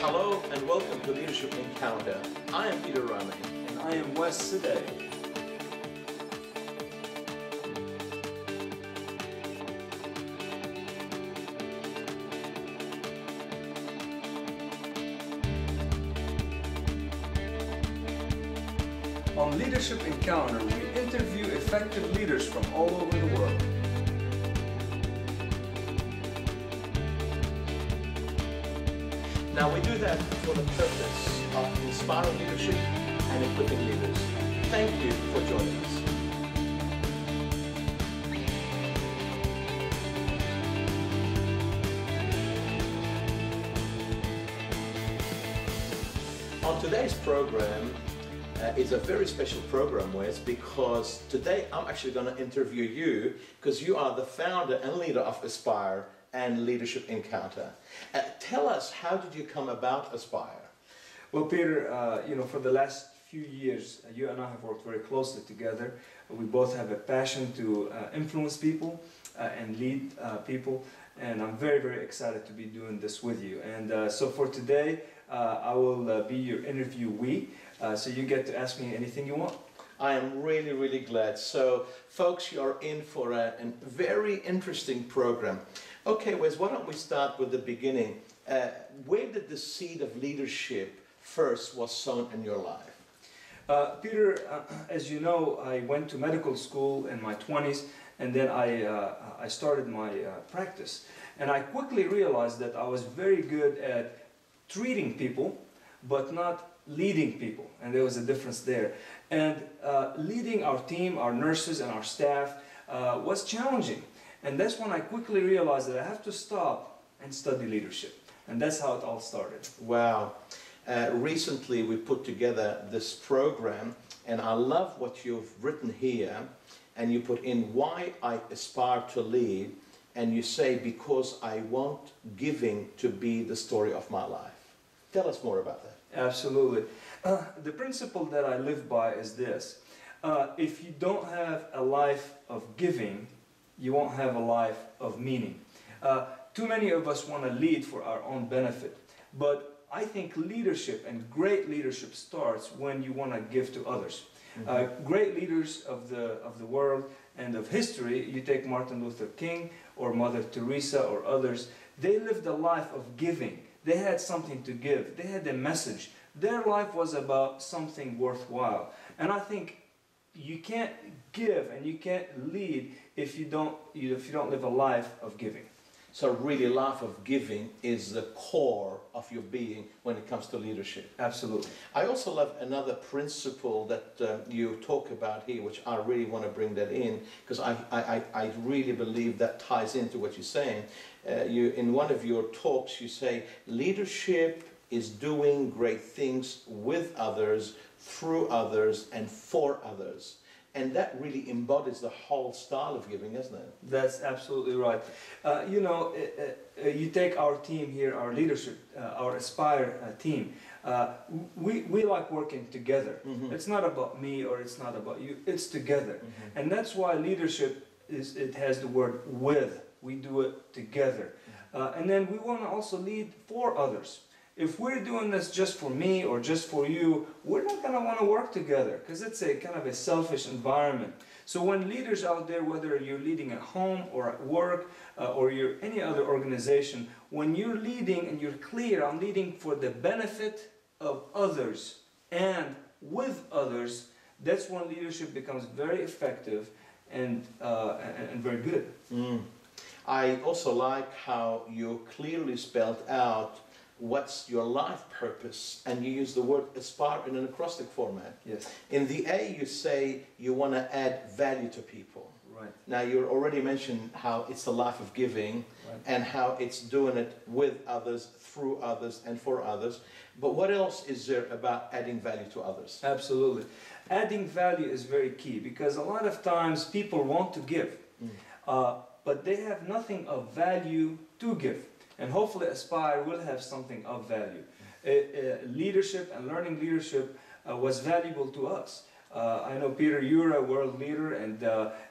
Hello and welcome to Leadership Encounter. I am Peter Rami. And I am Wes Sidday. On Leadership Encounter, we interview effective leaders from all over the world. Now we do that for the purpose of inspiring leadership and equipping leaders. Thank you for joining us. On today's program, it's a very special program, Wes, because today I'm actually going to interview you because you are the founder and leader of Aspire and Leadership Encounter. Tell us, how did you come about Aspire? Well, Peter, for the last few years, you and I have worked very closely together. We both have a passion to influence people and lead people, and I'm very, very excited to be doing this with you. And so for today, I will be your interviewee, so you get to ask me anything you want. I am really, really glad. So, folks, you are in for a very interesting program. Okay, Wes, why don't we start with the beginning? Where did the seed of leadership first was sown in your life? Peter, as you know, I went to medical school in my 20s, and then I started my practice. And I quickly realized that I was very good at treating people, but not leading people, and there was a difference there. And leading our team, our nurses and our staff was challenging. And that's when I quickly realized that I have to stop and study leadership. And that's how it all started. Wow. Recently we put together this program, and I love what you've written here. And you put in why I aspire to lead, and you say because I want giving to be the story of my life. Tell us more about that. Absolutely. The principle that I live by is this. If you don't have a life of giving, you won't have a life of meaning. Too many of us want to lead for our own benefit, but I think leadership and great leadership starts when you want to give to others. Great leaders of the world and of history, you take Martin Luther King or Mother Teresa or others, they lived a life of giving. They had something to give. They had a message. Their life was about something worthwhile. And I think you can't give and you can't lead if you don't live a life of giving. So really, life of giving is the core of your being when it comes to leadership. Absolutely. I also love another principle that you talk about here, which I really want to bring that in, because I really believe that ties into what you're saying. In one of your talks, you say, leadership is doing great things with others, through others, and for others. And that really embodies the whole style of giving, isn't it? That's absolutely right. You take our team here, our leadership, our Aspire team. We like working together. It's not about me or it's not about you. It's together. And that's why leadership it has the word with. We do it together. And then we want to also lead for others. If we're doing this just for me or just for you, we're not going to want to work together because it's a kind of a selfish environment. So when leaders out there, whether you're leading at home or at work or you're any other organization, when you're leading and you're clear, I'm leading for the benefit of others and with others, that's when leadership becomes very effective and very good. I also like how you clearly spelled out what's your life purpose, and you use the word aspire in an acrostic format. Yes. In the A, you say you want to add value to people. Right. Now, you already mentioned how it's the life of giving, Right. and how it's doing it with others, through others, and for others. But what else is there about adding value to others? Absolutely. Adding value is very key because a lot of times people want to give, but they have nothing of value to give. And hopefully Aspire will have something of value. Leadership and learning leadership was valuable to us. I know, Peter, you're a world leader, and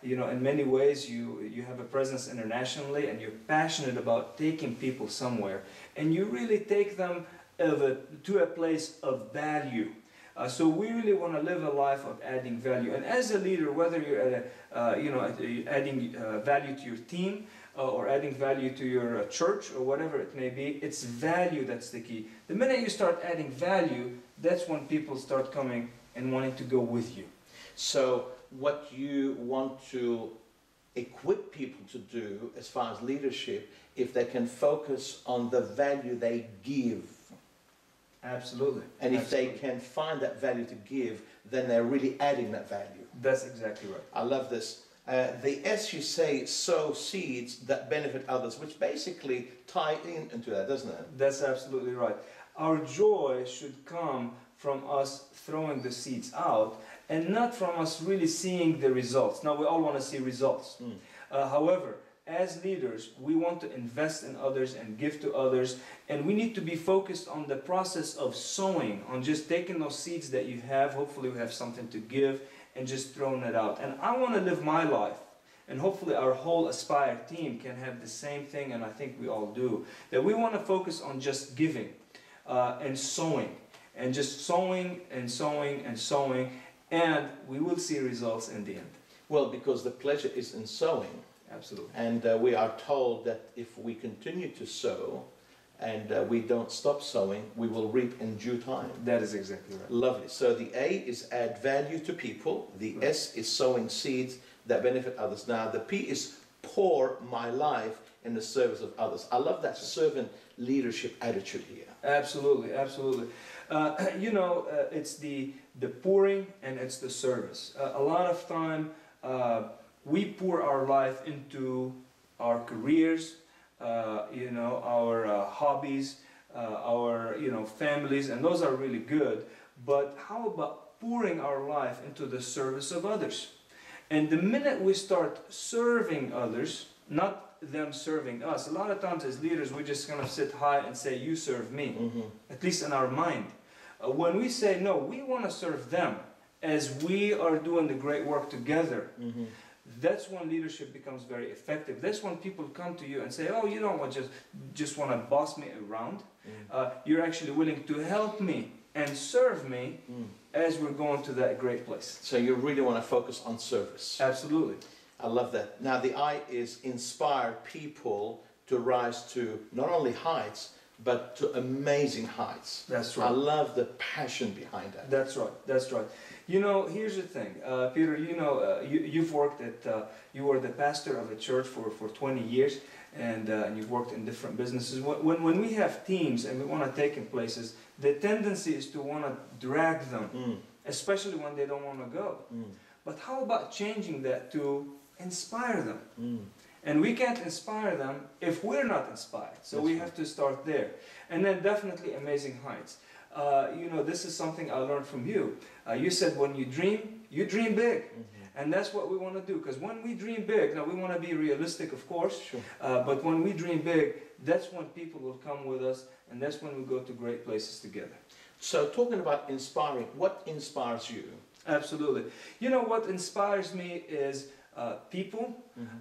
in many ways you have a presence internationally, and you're passionate about taking people somewhere, and you really take them to a place of value. So we really want to live a life of adding value. And as a leader, whether you're at adding value to your team or adding value to your church or whatever it may be, it's value that's the key. The minute you start adding value, that's when people start coming and wanting to go with you. So what you want to equip people to do as far as leadership, if they can focus on the value they give. Absolutely. And if Absolutely. they can find that value to give, then they're really adding that value. That's exactly right. I love this. The S, you say, sow seeds that benefit others, which basically tie into that, doesn't it? That's absolutely right. Our joy should come from us throwing the seeds out and not from us really seeing the results. Now, we all want to see results. However, as leaders, we want to invest in others and give to others, and we need to be focused on the process of sowing, on just taking those seeds that you have, hopefully we have something to give, and just throwing it out. And I want to live my life, and hopefully our whole Aspire team can have the same thing, and I think we all do, that we want to focus on just giving and sowing, and just sowing and sowing and sowing, and we will see results in the end. Well, because the pleasure is in sowing. Absolutely. And we are told that if we continue to sow and we don't stop sowing, we will reap in due time. That is exactly right. Lovely. So the A is add value to people. The Right. S is sowing seeds that benefit others. Now the P is pour my life in the service of others. I love that servant leadership attitude here. Absolutely, absolutely. It's the pouring and it's the service. A lot of time we pour our life into our careers, our hobbies, our families, and those are really good. But how about pouring our life into the service of others? And the minute we start serving others, not them serving us, a lot of times as leaders we're just going to sit high and say, you serve me, at least in our mind. When we say, no, we want to serve them as we are doing the great work together, that's when leadership becomes very effective. That's when people come to you and say, oh, you don't want just want to boss me around. You're actually willing to help me and serve me as we're going to that great place. So you really want to focus on service. Absolutely. I love that. Now the I is inspire people to rise to not only heights, but to amazing heights. That's right. I love the passion behind that. That's right. That's right. Here's the thing, Peter. You've worked you were the pastor of a church for 20 years, and you've worked in different businesses. When we have teams and we want to take them places, the tendency is to want to drag them, especially when they don't want to go. But how about changing that to inspire them? And we can't inspire them if we're not inspired. So we have to start there. And then definitely amazing heights. This is something I learned from you. You said when you dream big. And that's what we want to do. Because when we dream big, now we want to be realistic, of course. Sure. But when we dream big, that's when people will come with us. And that's when we go to great places together. So talking about inspiring, what inspires you? Absolutely. What inspires me is people.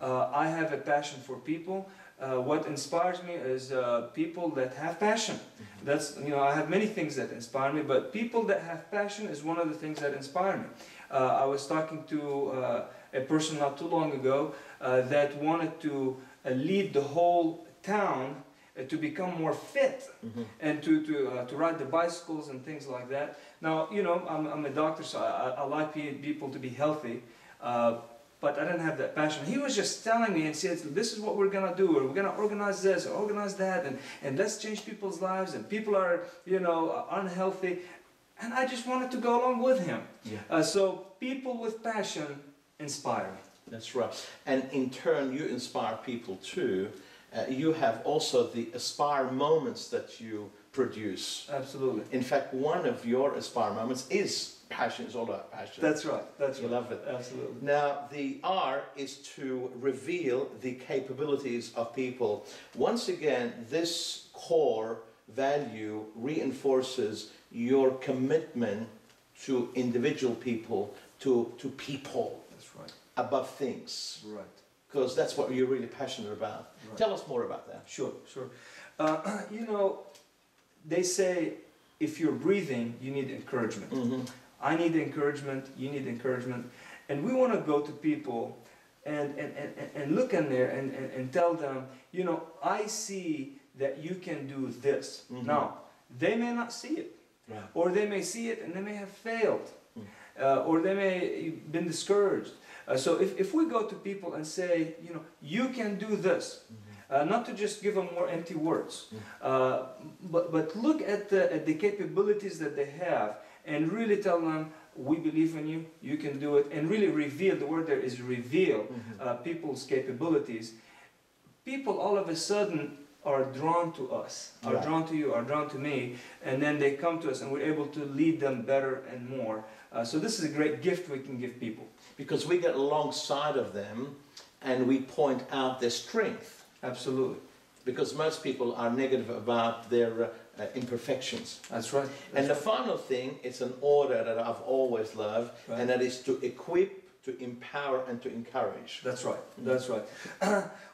I have a passion for people. What inspires me is people that have passion. That's I have many things that inspire me, but people that have passion is one of the things that inspire me. I was talking to a person not too long ago that wanted to lead the whole town to become more fit and to ride the bicycles and things like that. Now, I'm a doctor, so I like people to be healthy, but I didn't have that passion. He was just telling me and said, this is what we're going to do, or we're going to organize this, or organize that, and let's change people's lives, and people are, unhealthy. And I just wanted to go along with him. So people with passion inspire me. That's right. And in turn, you inspire people too. You have also the Aspire moments that you produce. Absolutely. In fact, one of your Aspire moments is passion. It's all about passion. That's right. That's right. You love it. Absolutely. Now, the R is to reveal the capabilities of people. Once again, this core value reinforces your commitment to individual people, to people. That's right. Above things. Right. Because that's what you're really passionate about. Right. Tell us more about that. Sure, sure. they say, if you're breathing, you need encouragement. Mm-hmm. I need encouragement, you need encouragement. And we want to go to people and look in there and tell them, you know, I see that you can do this. Mm-hmm. Now, they may not see it. Right. Or they may see it and they may have failed. Mm. Or they may have been discouraged. So if we go to people and say, you know, you can do this, not to just give them more empty words, but look at the capabilities that they have and really tell them, we believe in you, you can do it, and really reveal, the word there is reveal, people's capabilities. People all of a sudden are drawn to us, are Right. drawn to you, are drawn to me, and then they come to us and we're able to lead them better and more. So this is a great gift we can give people. Because we get alongside of them and we point out their strength. Absolutely. Because most people are negative about their imperfections. That's right. And the final thing, it's an order that I've always loved, Right. and that is to equip, to empower, and to encourage. That's right. That's right.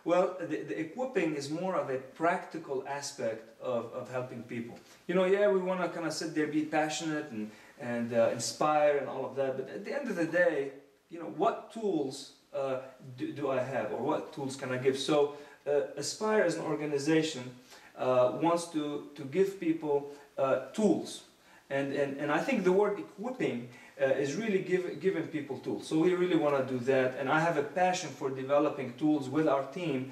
Well, the equipping is more of a practical aspect of helping people. You know, yeah, we want to kind of sit there, be passionate and inspire and all of that, but at the end of the day, you know, what tools do I have, or what tools can I give? So Aspire as an organization wants to give people tools, and I think the word equipping is really giving people tools. So we really want to do that, and I have a passion for developing tools with our team,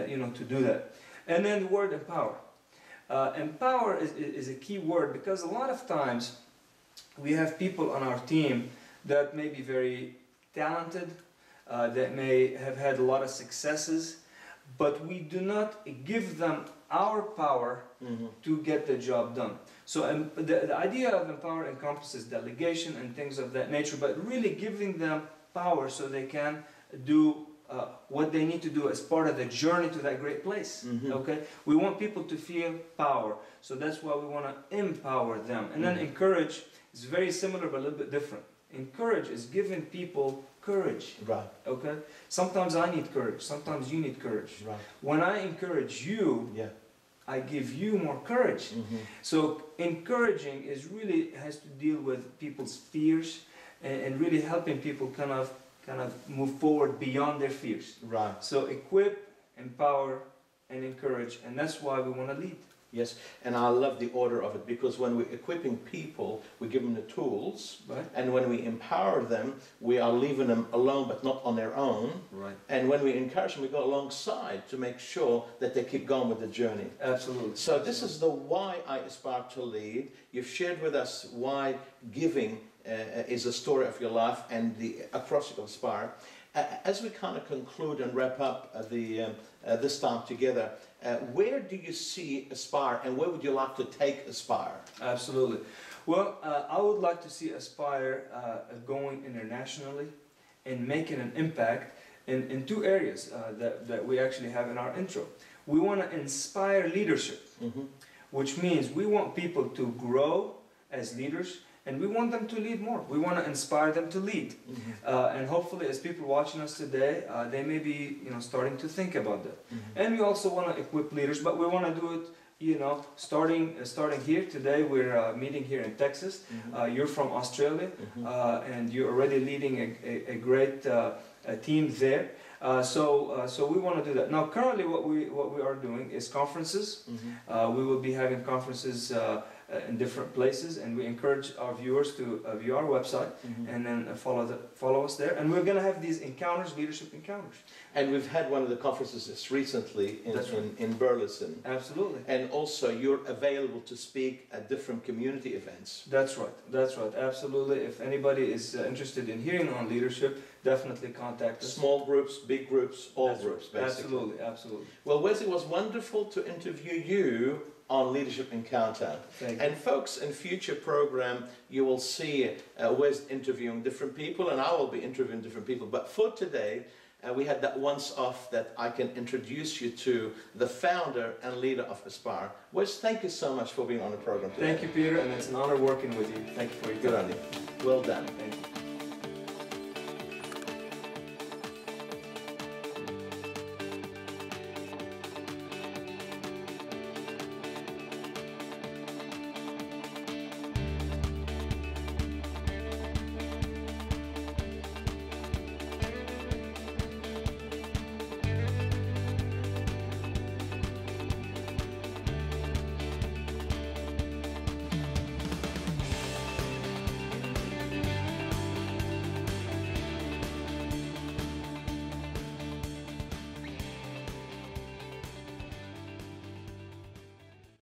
you know, to do that. And then the word empower. Empower is a key word, because a lot of times we have people on our team that may be very talented, that may have had a lot of successes, but we do not give them our power to get the job done. So the idea of empower encompasses delegation and things of that nature, but really giving them power so they can do what they need to do as part of the journey to that great place. Okay, we want people to feel power, so that's why we want to empower them. And then encourage is very similar but a little bit different. Encourage is giving people courage. Right. Okay, sometimes I need courage, sometimes you need courage. Right. When I encourage you, Yeah. I give you more courage. So encouraging is really has to deal with people's fears and really helping people kind of move forward beyond their fears. Right. So equip, empower, and encourage, and that's why we want to lead. Yes, and I love the order of it, because when we're equipping people, we give them the tools, Right. and when we empower them, we are leaving them alone but not on their own. Right. And when we encourage them, we go alongside to make sure that they keep going with the journey. Absolutely. So this is the why I aspire to lead. You've shared with us why giving is a story of your life and the acrostic of Aspire. As we kind of conclude and wrap up this time together, where do you see Aspire, and where would you like to take Aspire? Absolutely. Well, I would like to see Aspire going internationally and making an impact in two areas that we actually have in our intro. We want to inspire leadership, which means we want people to grow as leaders, and we want them to lead more. We want to inspire them to lead. And hopefully, as people watching us today, they may be, you know, starting to think about that. And we also want to equip leaders, but we want to do it, you know, starting here today. We're meeting here in Texas. You're from Australia, and you're already leading a great team there. So we want to do that. Now, currently, what we are doing is conferences. We will be having conferences in different places, and we encourage our viewers to view our website and then follow us there. And we're going to have these encounters, leadership encounters. And we've had one of the conferences just recently in Burleson. Absolutely. And also, you're available to speak at different community events. That's right. That's right. Absolutely. If anybody is interested in hearing on leadership, definitely contact us. Small groups, big groups, all That's groups, right. basically. Absolutely. Absolutely. Well, Wes, it was wonderful to interview you on Leadership Encounter. Thank you. And folks, in future program, you will see Wes interviewing different people, and I will be interviewing different people. But for today, we had that once off that I can introduce you to the founder and leader of Aspire. Wes, thank you so much for being on the program today. Thank you, Peter, and it's an honor working with you. Thank you for your time. Good on you. Well done. Thank you.